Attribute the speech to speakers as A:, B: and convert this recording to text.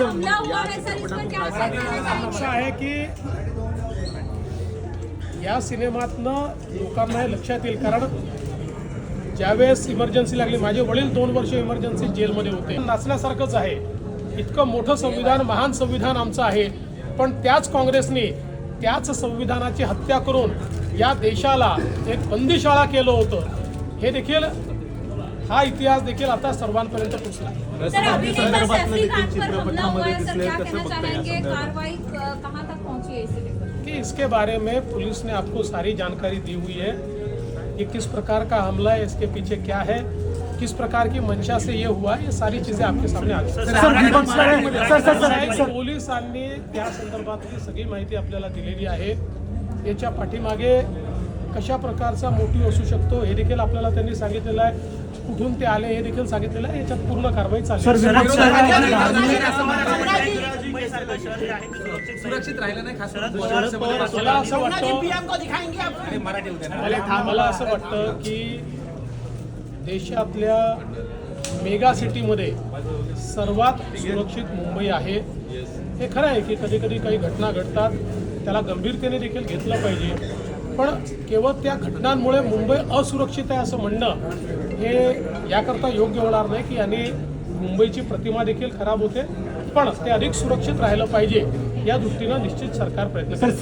A: हमला हुआ है सर, इस पर क्या कहना चाहेंगे?
B: असं आहे की या सिनेमातनं लोकांना हे लक्षात येईल, कारण ज्यावेळेस इमर्जन्सी लागली, माझे वडील 2 वर्ष इमर्जन्सी जेलमध्ये होते. नाचण्यासारखंच आहे. इतकं मोठं संविधान, महान संविधान आमचं आहे, पण त्याच काँग्रेसने त्याच संविधानाची हत्या करून या देशाला एक बंदीशाळा केलं होतं. हे देखील, हा इतिहास देखील आता सर्वांपर्यंत पोहोचला.
A: सर, अभी सैफी खान पर हमला हुआ है सर, क्या कहना चाहेंगे? कार्रवाई कहां तक पहुंची है इसे लेकर?
B: कि इसके बारे में पुलिस ने आपको सारी जानकारी दी हुई है. ये किस प्रकार का हमला है, इसके पीछे क्या है, किस प्रकार की मंशा से ये हुआ, ये सारी चीजें आपके सामने आ गई. पोलिसांनी त्या संदर्भातली सगळी माहिती आपल्याला दिलेली आहे. याच्या पाठीमागे कशा प्रकारचा मोटिव्ह असू शकतो हे देखील आपल्याला त्यांनी सांगितलेलं आहे. कुठून ते आले हे देखील सांगितलेलं आहे. याच्यात पूर्ण कारवाई चालू आहे.
C: सुरक्षित राहिलं नाही, खास करून
B: मला असं वाटतं की देशातल्या मेगा सिटीमध्ये सर्वात सुरक्षित मुंबई आहे. हे खरं आहे की कधी कधी काही घटना घडतात, त्याला गंभीरतेने देखील घेतलं पाहिजे, पण केवळ त्या घटनांमुळे मुंबई असुरक्षित आहे असं म्हणणं हे याकरता योग्य होणार नाही. की याने मुंबईची प्रतिमा देखील खराब होते, पण ते अधिक सुरक्षित राहिलं पाहिजे या दृष्टीनं निश्चित सरकार प्रयत्न करेल.